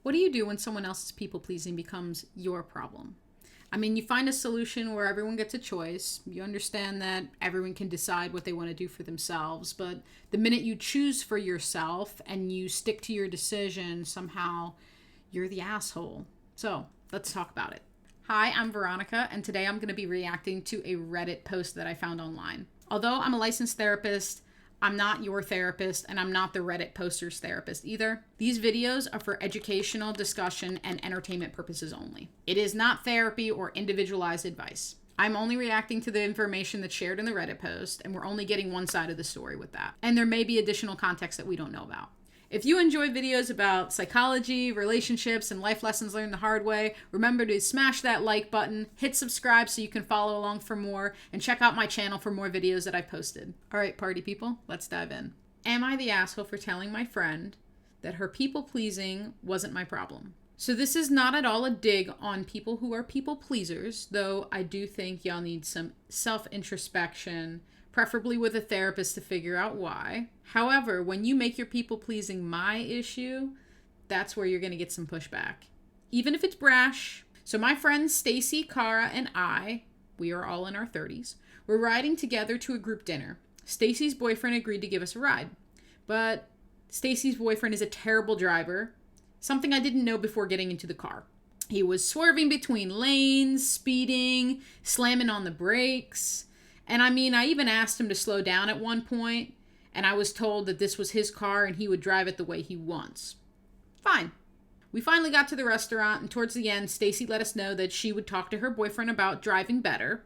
What do you do when someone else's people-pleasing becomes your problem? I mean, you find a solution where everyone gets a choice. You understand that everyone can decide what they want to do for themselves. But the minute you choose for yourself and you stick to your decision, somehow you're the asshole. So let's talk about it. Hi, I'm Veronica, and today I'm going to be reacting to a Reddit post that I found online. Although I'm a licensed therapist, I'm not your therapist, and I'm not the Reddit poster's therapist either. These videos are for educational, discussion, and entertainment purposes only. It is not therapy or individualized advice. I'm only reacting to the information that's shared in the Reddit post, and we're only getting one side of the story with that. And there may be additional context that we don't know about. If you enjoy videos about psychology, relationships, and life lessons learned the hard way, remember to smash that like button, hit subscribe so you can follow along for more, and check out my channel for more videos that I've posted. All right, party people, let's dive in. Am I the asshole for telling my friend that her people-pleasing wasn't my problem? So this is not at all a dig on people who are people-pleasers, though I do think y'all need some self-introspection, preferably with a therapist to figure out why. However, when you make your people-pleasing my issue, that's where you're going to get some pushback, even if it's brash. So my friends Stacy, Cara, and I, we are all in our 30s, we're riding together to a group dinner. Stacy's boyfriend agreed to give us a ride, but Stacy's boyfriend is a terrible driver, something I didn't know before getting into the car. He was swerving between lanes, speeding, slamming on the brakes. And I mean, I even asked him to slow down at one point, and I was told that this was his car and he would drive it the way he wants. Fine. We finally got to the restaurant, and towards the end, Stacy let us know that she would talk to her boyfriend about driving better,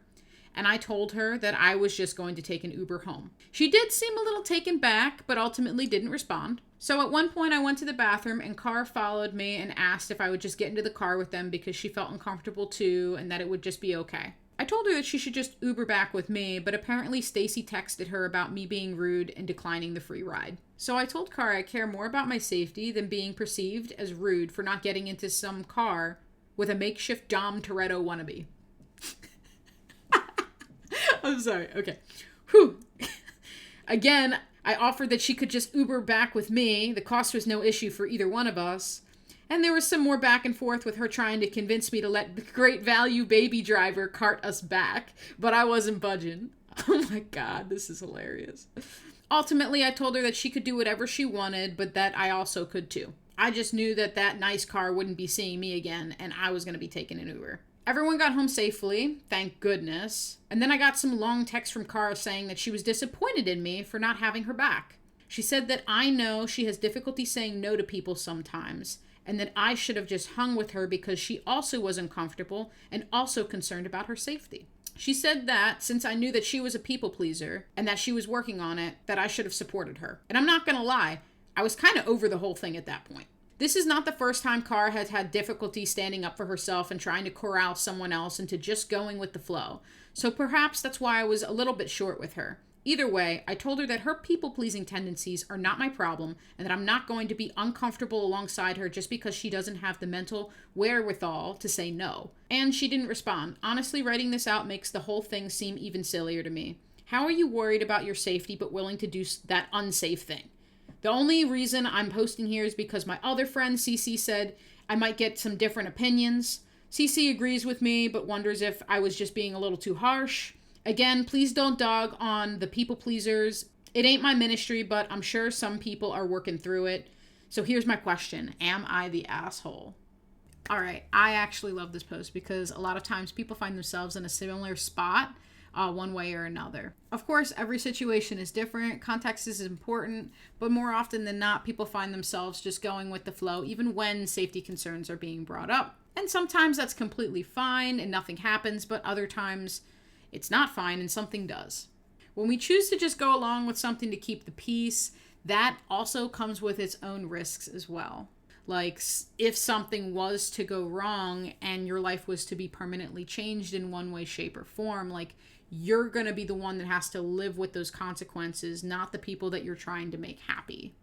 and I told her that I was just going to take an Uber home. She did seem a little taken back, but ultimately didn't respond. So at one point, I went to the bathroom, and Cara followed me and asked if I would just get into the car with them because she felt uncomfortable too, and that it would just be okay. I told her that she should just Uber back with me, but apparently Stacy texted her about me being rude and declining the free ride. So I told Cara I care more about my safety than being perceived as rude for not getting into some car with a makeshift Dom Toretto wannabe. I'm sorry. Okay. Whew. Again, I offered that she could just Uber back with me. The cost was no issue for either one of us. And there was some more back and forth with her trying to convince me to let the great value baby driver cart us back, but I wasn't budging. Oh my God, this is hilarious. Ultimately, I told her that she could do whatever she wanted, but that I also could too. I just knew that that nice car wouldn't be seeing me again, and I was going to be taking an Uber. Everyone got home safely, thank goodness. And then I got some long text from Cara saying that she was disappointed in me for not having her back. She said that I know she has difficulty saying no to people sometimes, and that I should have just hung with her because she also was uncomfortable and also concerned about her safety. She said that since I knew that she was a people pleaser and that she was working on it, that I should have supported her. And I'm not going to lie, I was kind of over the whole thing at that point. This is not the first time Cara has had difficulty standing up for herself and trying to corral someone else into just going with the flow. So perhaps that's why I was a little bit short with her. Either way, I told her that her people-pleasing tendencies are not my problem and that I'm not going to be uncomfortable alongside her just because she doesn't have the mental wherewithal to say no. And she didn't respond. Honestly, writing this out makes the whole thing seem even sillier to me. How are you worried about your safety but willing to do that unsafe thing? The only reason I'm posting here is because my other friend, Cece, said I might get some different opinions. Cece agrees with me but wonders if I was just being a little too harsh. Again, please don't dog on the people pleasers. It ain't my ministry, but I'm sure some people are working through it. So here's my question. Am I the asshole? All right, I actually love this post because a lot of times people find themselves in a similar spot one way or another. Of course, every situation is different. Context is important, but more often than not, people find themselves just going with the flow, even when safety concerns are being brought up. And sometimes that's completely fine and nothing happens, but other times it's not fine and something does. When we choose to just go along with something to keep the peace, that also comes with its own risks as well. Like if something was to go wrong and your life was to be permanently changed in one way, shape, or form, like you're going to be the one that has to live with those consequences, not the people that you're trying to make happy.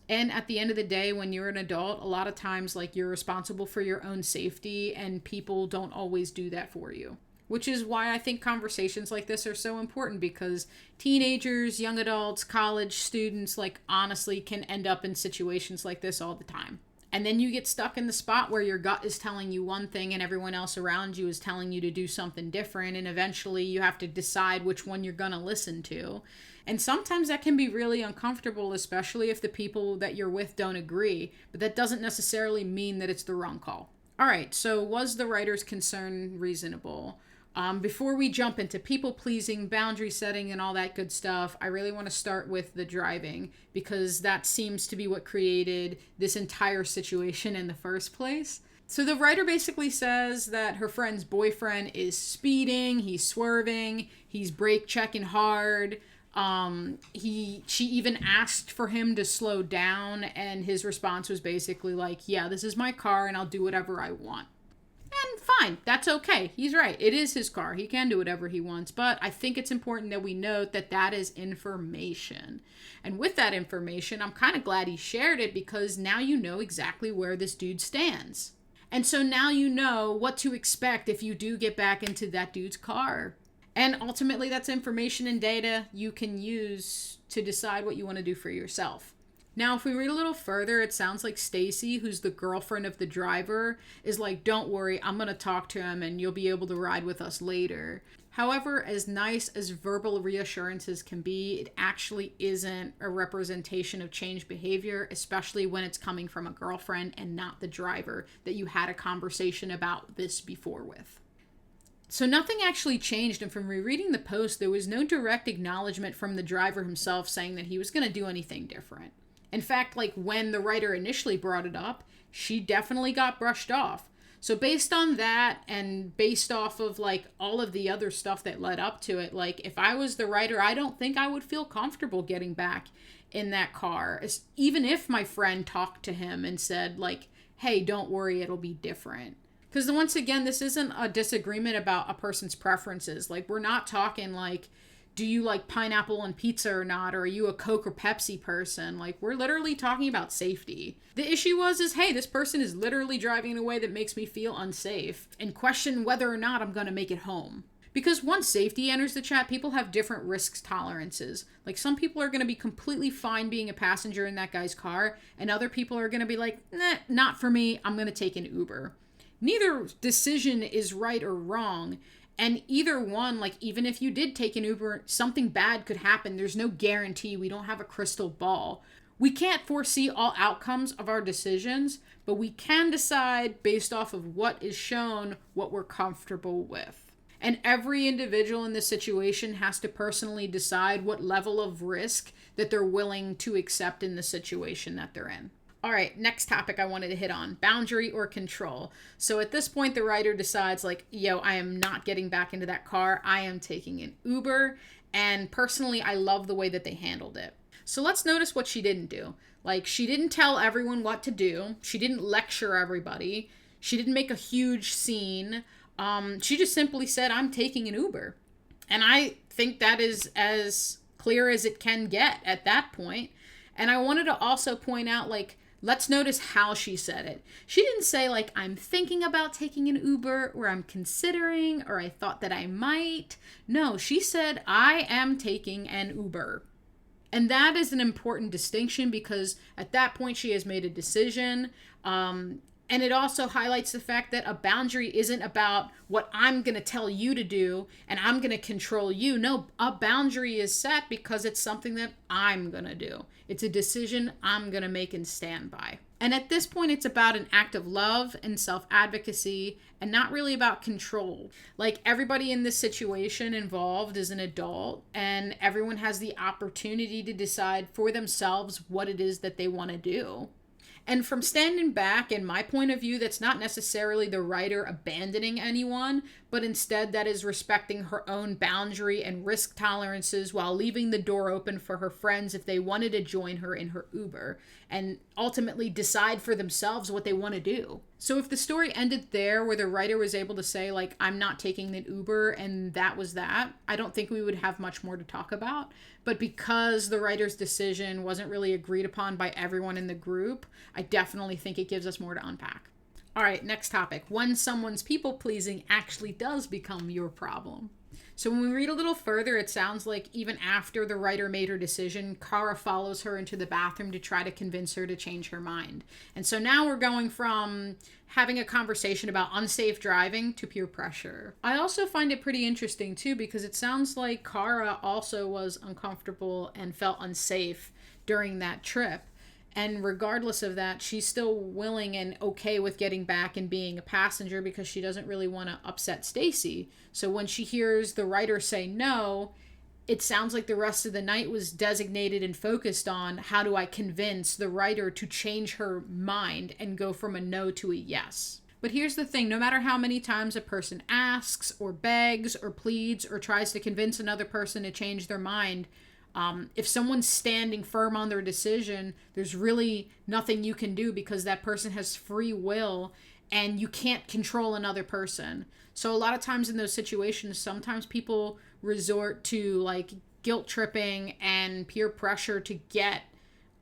And at the end of the day, when you're an adult, a lot of times like you're responsible for your own safety and people don't always do that for you. Which is why I think conversations like this are so important, because teenagers, young adults, college students, like honestly can end up in situations like this all the time. And then you get stuck in the spot where your gut is telling you one thing and everyone else around you is telling you to do something different. And eventually you have to decide which one you're going to listen to. And sometimes that can be really uncomfortable, especially if the people that you're with don't agree. But that doesn't necessarily mean that it's the wrong call. All right, so was the writer's concern reasonable? Before we jump into people pleasing, boundary setting, and all that good stuff, I really want to start with the driving, because that seems to be what created this entire situation in the first place. So the writer basically says that her friend's boyfriend is speeding, he's swerving, he's brake checking hard. She even asked for him to slow down, and his response was basically like, yeah, this is my car and I'll do whatever I want. And fine, that's okay. He's right. It is his car. He can do whatever he wants. But I think it's important that we note that that is information. And with that information, I'm kind of glad he shared it, because now you know exactly where this dude stands. And so now you know what to expect if you do get back into that dude's car. And ultimately, that's information and data you can use to decide what you want to do for yourself. Now, if we read a little further, it sounds like Stacy, who's the girlfriend of the driver, is like, don't worry, I'm going to talk to him and you'll be able to ride with us later. However, as nice as verbal reassurances can be, it actually isn't a representation of changed behavior, especially when it's coming from a girlfriend and not the driver that you had a conversation about this before with. So nothing actually changed, and from rereading the post, there was no direct acknowledgement from the driver himself saying that he was going to do anything different. In fact, like when the writer initially brought it up, she definitely got brushed off. So based on that, and based off of like all of the other stuff that led up to it, like if I was the writer, I don't think I would feel comfortable getting back in that car, even if my friend talked to him and said like, hey, don't worry, it'll be different. Because once again, this isn't a disagreement about a person's preferences. Like, we're not talking like, do you like pineapple on pizza or not? Or are you a Coke or Pepsi person? Like, we're literally talking about safety. The issue is, hey, this person is literally driving in a way that makes me feel unsafe, and question whether or not I'm going to make it home. Because once safety enters the chat, people have different risk tolerances. Like, some people are going to be completely fine being a passenger in that guy's car, and other people are going to be like, nah, not for me, I'm going to take an Uber. Neither decision is right or wrong, and either one, like even if you did take an Uber, something bad could happen. There's no guarantee. We don't have a crystal ball. We can't foresee all outcomes of our decisions, but we can decide based off of what is shown, what we're comfortable with. And every individual in this situation has to personally decide what level of risk that they're willing to accept in the situation that they're in. All right, next topic I wanted to hit on, boundary or control. So at this point, the writer decides like, yo, I am not getting back into that car. I am taking an Uber. And personally, I love the way that they handled it. So let's notice what she didn't do. Like, she didn't tell everyone what to do. She didn't lecture everybody. She didn't make a huge scene. She just simply said, I'm taking an Uber. And I think that is as clear as it can get at that point. And I wanted to also point out, like, let's notice how she said it. She didn't say like, I'm thinking about taking an Uber, or I'm considering, or I thought that I might. No, she said, I am taking an Uber. And that is an important distinction, because at that point she has made a decision. And it also highlights the fact that a boundary isn't about what I'm going to tell you to do and I'm going to control you. No, a boundary is set because it's something that I'm going to do. It's a decision I'm going to make and stand by. And at this point, it's about an act of love and self-advocacy, and not really about control. Like, everybody in this situation involved is an adult, and everyone has the opportunity to decide for themselves what it is that they want to do. And from standing back, in my point of view, that's not necessarily the writer abandoning anyone, but instead that is respecting her own boundary and risk tolerances while leaving the door open for her friends if they wanted to join her in her Uber and ultimately decide for themselves what they want to do. So if the story ended there, where the writer was able to say, like, I'm not taking the Uber, and that was that, I don't think we would have much more to talk about. But because the writer's decision wasn't really agreed upon by everyone in the group, I definitely think it gives us more to unpack. All right, next topic. When someone's people-pleasing actually does become your problem. So when we read a little further, it sounds like even after the writer made her decision, Kara follows her into the bathroom to try to convince her to change her mind. And so now we're going from having a conversation about unsafe driving to peer pressure. I also find it pretty interesting too, because it sounds like Kara also was uncomfortable and felt unsafe during that trip. And regardless of that, she's still willing and okay with getting back and being a passenger because she doesn't really want to upset Stacy. So when she hears the writer say no, it sounds like the rest of the night was designated and focused on how do I convince the writer to change her mind and go from a no to a yes. But here's the thing, no matter how many times a person asks or begs or pleads or tries to convince another person to change their mind, if someone's standing firm on their decision, there's really nothing you can do because that person has free will and you can't control another person. So a lot of times in those situations, sometimes people resort to like guilt tripping and peer pressure to get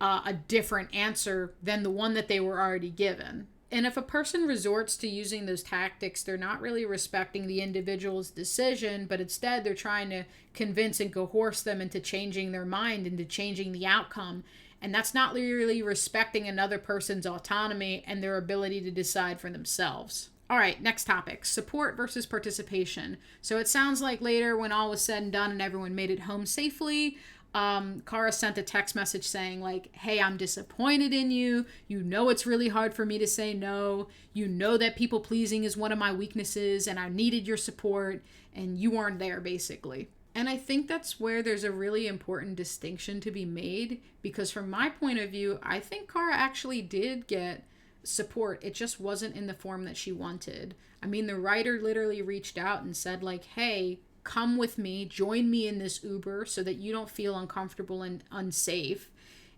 a different answer than the one that they were already given. And if a person resorts to using those tactics, they're not really respecting the individual's decision, but instead they're trying to convince and coerce them into changing their mind, into changing the outcome. And that's not really respecting another person's autonomy and their ability to decide for themselves. All right, next topic, support versus participation. So it sounds like later when all was said and done and everyone made it home safely, Kara sent a text message saying like, hey, I'm disappointed in you. You know it's really hard for me to say no. You know that people pleasing is one of my weaknesses and I needed your support and you weren't there basically. And I think that's where there's a really important distinction to be made because from my point of view, I think Kara actually did get support. It just wasn't in the form that she wanted. I mean, the writer literally reached out and said like, hey, come with me, join me in this Uber so that you don't feel uncomfortable and unsafe.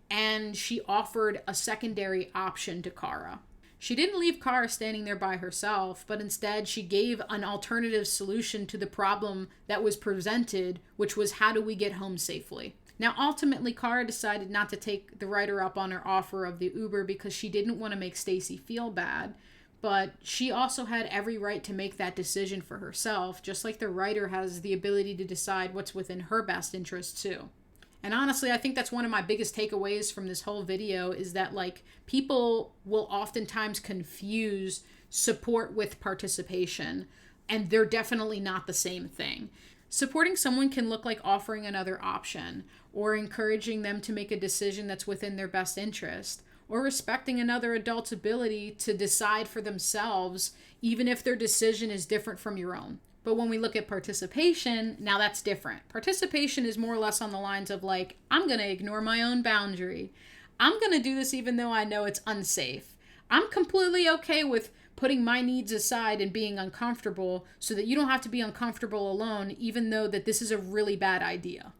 And she offered a secondary option to Kara. She didn't leave Kara standing there by herself, but instead she gave an alternative solution to the problem that was presented, which was how do we get home safely? Now, ultimately, Kara decided not to take the writer up on her offer of the Uber because she didn't want to make Stacy feel bad. But she also had every right to make that decision for herself, just like the writer has the ability to decide what's within her best interest too. And honestly, I think that's one of my biggest takeaways from this whole video is that like people will oftentimes confuse support with participation, and they're definitely not the same thing. Supporting someone can look like offering another option or encouraging them to make a decision that's within their best interest, or respecting another adult's ability to decide for themselves, even if their decision is different from your own. But when we look at participation, now that's different. Participation is more or less on the lines of like, I'm going to ignore my own boundary. I'm going to do this even though I know it's unsafe. I'm completely okay with putting my needs aside and being uncomfortable so that you don't have to be uncomfortable alone, even though that this is a really bad idea.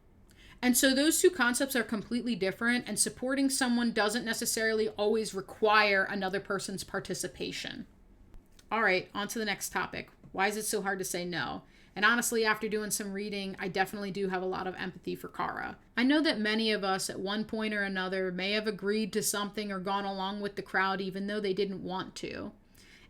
And so those two concepts are completely different, and supporting someone doesn't necessarily always require another person's participation. All right, on to the next topic. Why is it so hard to say no? And honestly, after doing some reading, I definitely do have a lot of empathy for Kara. I know that many of us at one point or another may have agreed to something or gone along with the crowd even though they didn't want to.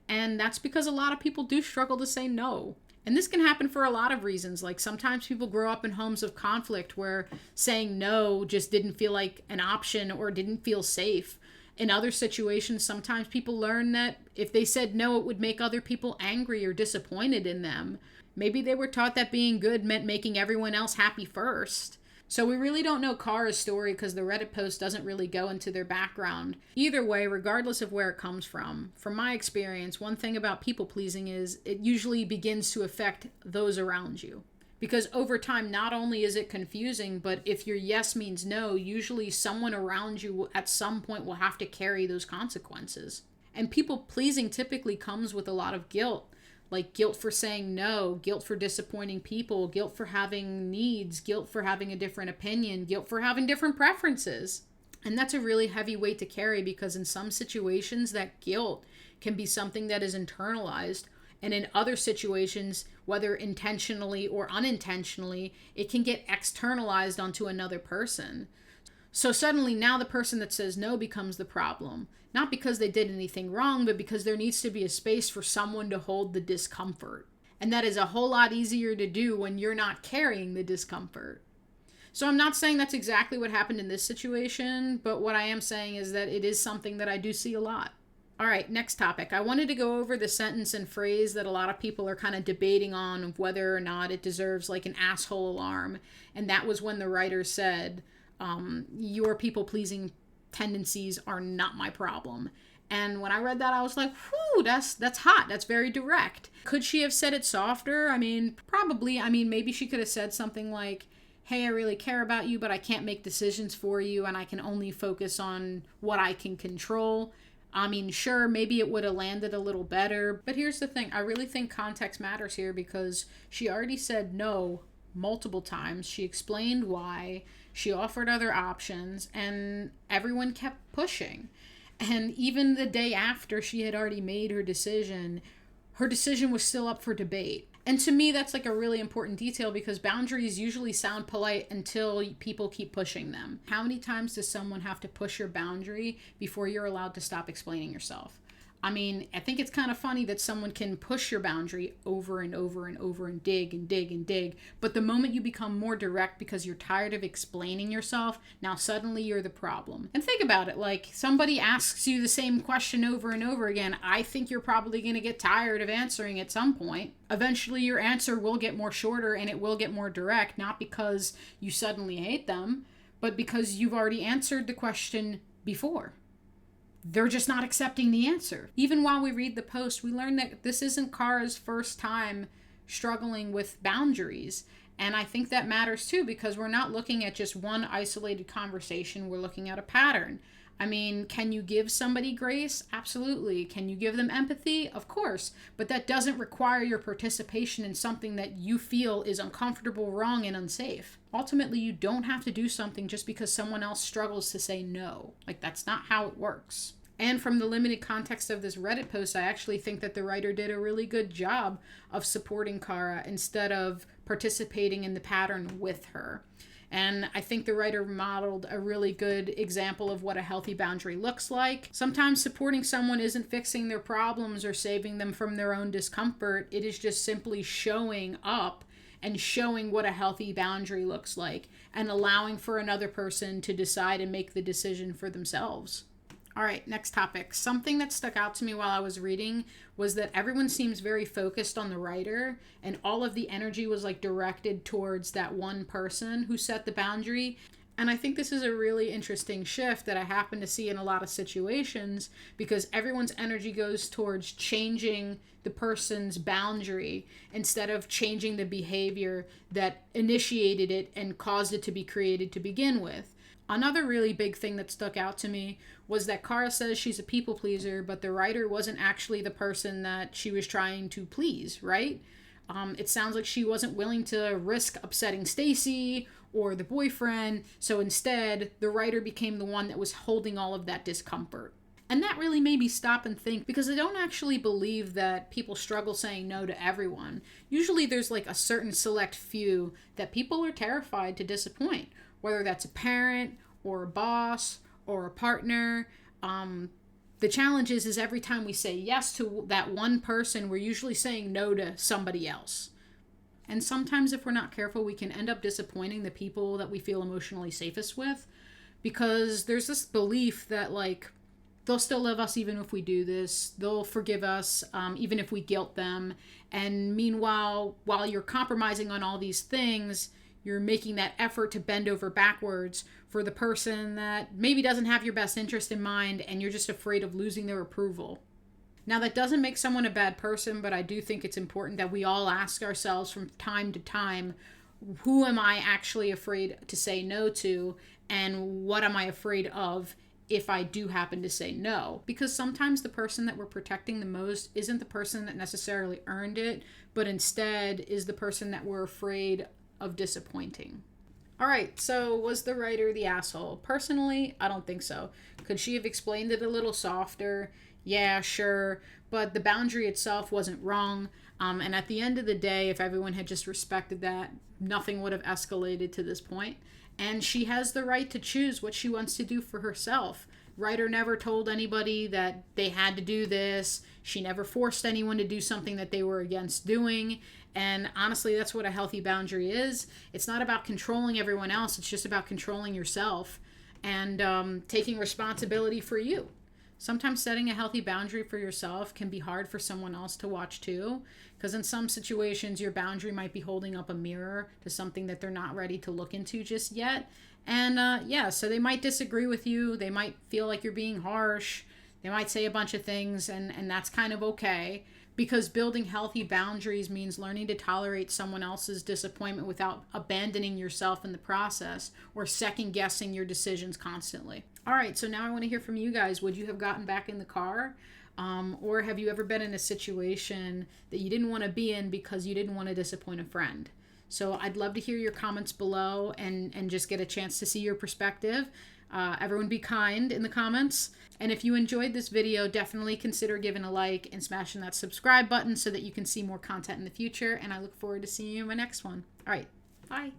And that's because a lot of people do struggle to say no. And this can happen for a lot of reasons. Like sometimes people grow up in homes of conflict where saying no just didn't feel like an option or didn't feel safe. In other situations, sometimes people learn that if they said no, it would make other people angry or disappointed in them. Maybe they were taught that being good meant making everyone else happy first. So we really don't know Kara's story because the Reddit post doesn't really go into their background. Either way, regardless of where it comes from my experience, one thing about people pleasing is it usually begins to affect those around you. Because over time, not only is it confusing, but if your yes means no, usually someone around you at some point will have to carry those consequences. And people pleasing typically comes with a lot of guilt. Like guilt for saying no, guilt for disappointing people, guilt for having needs, guilt for having a different opinion, guilt for having different preferences. And that's a really heavy weight to carry because in some situations that guilt can be something that is internalized. And in other situations, whether intentionally or unintentionally, it can get externalized onto another person. So suddenly now the person that says no becomes the problem. Not because they did anything wrong, but because there needs to be a space for someone to hold the discomfort. And that is a whole lot easier to do when you're not carrying the discomfort. So I'm not saying that's exactly what happened in this situation, but what I am saying is that it is something that I do see a lot. All right, next topic. I wanted to go over the sentence and phrase that a lot of people are kind of debating on of whether or not it deserves like an asshole alarm. And that was when the writer said, your people-pleasing tendencies are not my problem. And when I read that, I was like, whew, that's hot. That's very direct. Could she have said it softer? I mean, probably. I mean, maybe she could have said something like, hey, I really care about you, but I can't make decisions for you, and I can only focus on what I can control. I mean, sure, maybe it would have landed a little better. But here's the thing. I really think context matters here because she already said no multiple times. She explained why. She offered other options, and everyone kept pushing. And even the day after she had already made her decision was still up for debate. And to me, that's like a really important detail because boundaries usually sound polite until people keep pushing them. How many times does someone have to push your boundary before you're allowed to stop explaining yourself? I mean, I think it's kind of funny that someone can push your boundary over and over and over and dig and dig and dig. But the moment you become more direct because you're tired of explaining yourself, now suddenly you're the problem. And think about it, like somebody asks you the same question over and over again. I think you're probably going to get tired of answering at some point. Eventually your answer will get more shorter and it will get more direct, not because you suddenly hate them, but because you've already answered the question before. They're just not accepting the answer. Even while we read the post, we learn that this isn't Kara's first time struggling with boundaries. And I think that matters too, because we're not looking at just one isolated conversation. We're looking at a pattern. I mean, can you give somebody grace? Absolutely. Can you give them empathy? Of course. But that doesn't require your participation in something that you feel is uncomfortable, wrong, and unsafe. Ultimately, you don't have to do something just because someone else struggles to say no. Like, that's not how it works. And from the limited context of this Reddit post, I actually think that the writer did a really good job of supporting Kara instead of participating in the pattern with her. And I think the writer modeled a really good example of what a healthy boundary looks like. Sometimes supporting someone isn't fixing their problems or saving them from their own discomfort. It is just simply showing up and showing what a healthy boundary looks like and allowing for another person to decide and make the decision for themselves. All right, next topic. Something that stuck out to me while I was reading was that everyone seems very focused on the writer and all of the energy was like directed towards that one person who set the boundary. And I think this is a really interesting shift that I happen to see in a lot of situations because everyone's energy goes towards changing the person's boundary instead of changing the behavior that initiated it and caused it to be created to begin with. Another really big thing that stuck out to me was that Kara says she's a people pleaser, but the writer wasn't actually the person that she was trying to please, right? It sounds like she wasn't willing to risk upsetting Stacy or the boyfriend, so instead, the writer became the one that was holding all of that discomfort. And that really made me stop and think because I don't actually believe that people struggle saying no to everyone. Usually there's like a certain select few that people are terrified to disappoint, whether that's a parent or a boss or a partner. The challenge is every time we say yes to that one person, we're usually saying no to somebody else. And sometimes if we're not careful, we can end up disappointing the people that we feel emotionally safest with because there's this belief that like they'll still love us even if we do this. They'll forgive us even if we guilt them. And meanwhile, while you're compromising on all these things, you're making that effort to bend over backwards for the person that maybe doesn't have your best interest in mind and you're just afraid of losing their approval. Now, that doesn't make someone a bad person, but I do think it's important that we all ask ourselves from time to time, who am I actually afraid to say no to and what am I afraid of if I do happen to say no? Because sometimes the person that we're protecting the most isn't the person that necessarily earned it, but instead is the person that we're afraid of disappointing. All right, so was the writer the asshole? Personally, I don't think so. Could she have explained it a little softer? Yeah, sure, but the boundary itself wasn't wrong. And at the end of the day, if everyone had just respected that, nothing would have escalated to this point. And she has the right to choose what she wants to do for herself. writer never told anybody that they had to do this. She never forced anyone to do something that they were against doing. And honestly, that's what a healthy boundary is. It's not about controlling everyone else. It's just about controlling yourself and taking responsibility for you. Sometimes setting a healthy boundary for yourself can be hard for someone else to watch too, because in some situations your boundary might be holding up a mirror to something that they're not ready to look into just yet. And so they might disagree with you. They might feel like you're being harsh. They might say a bunch of things, and that's kind of okay, because building healthy boundaries means learning to tolerate someone else's disappointment without abandoning yourself in the process or second guessing your decisions constantly. All right, so now I want to hear from you guys. Would you have gotten back in the car? Or have you ever been in a situation that you didn't want to be in because you didn't want to disappoint a friend? So I'd love to hear your comments below and just get a chance to see your perspective. Everyone be kind in the comments. And if you enjoyed this video, definitely consider giving a like and smashing that subscribe button so that you can see more content in the future. And I look forward to seeing you in my next one. All right, bye.